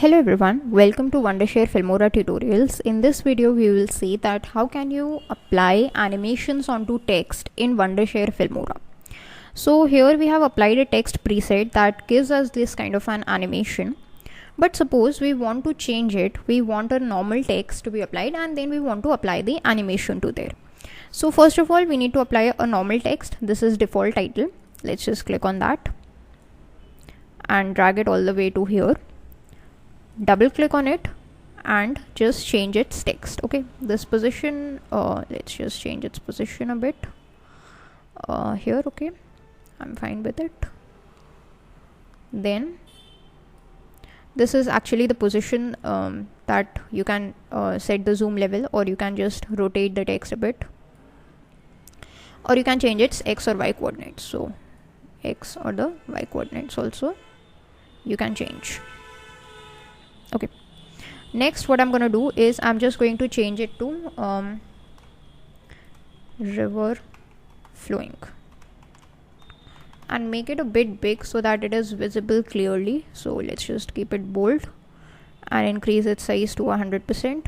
Hello everyone, welcome to Wondershare Filmora tutorials. In this video we will see that how can you apply animations onto text in Wondershare Filmora. So here we have applied a text preset that gives us this kind of an animation. But suppose we want to change it, we want a normal text to be applied and then we want to apply the animation to there. So first of all we need to apply a normal text. This is default title. Let's just click on that and drag it all the way to here. Double click on it and just change its text. Okay, this position, let's just change its position a bit here. Okay, I'm fine with it. Then this is actually the position that you can set the zoom level, or you can just rotate the text a bit, or you can change its x or y coordinates. So x or the y coordinates also you can change. Okay, next what I'm going to do is I'm just going to change it to river flowing and make it a bit big so that it is visible clearly. So let's just keep it bold and increase its size to 100%.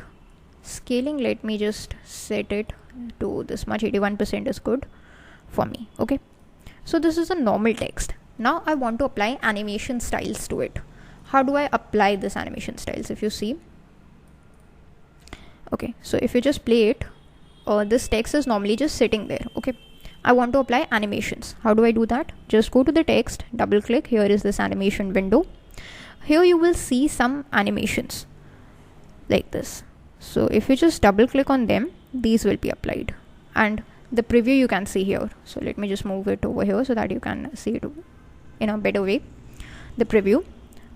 Scaling, let me just set it to this much. 81% is good for me. Okay, so this is a normal text. Now I want to apply animation styles to it. How do I apply this animation styles? If you see, okay, so if you just play it, this text is normally just sitting there. Okay, I want to apply animations. How do I do that? Just go to the text, double click. Here is this animation window. Here you will see some animations like this. So if you just double click on them, these will be applied, and the preview you can see here. So let me just move it over here so that you can see it in a better way, the preview.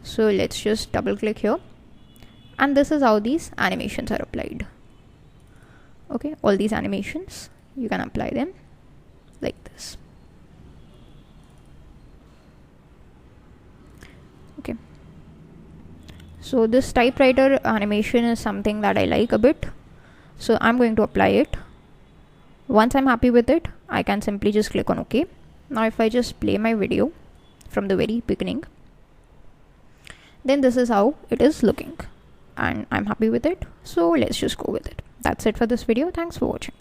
So let's just double click here, and this is how these animations are applied. Okay, all these animations you can apply them like this. Okay, so this typewriter animation is something that I like a bit, so I'm going to apply it. Once I'm happy with it, I can simply just click on OK. Now if I just play my video from the very beginning, then this is how it is looking and I'm happy with it. So let's just go with it. That's it for this video. Thanks for watching.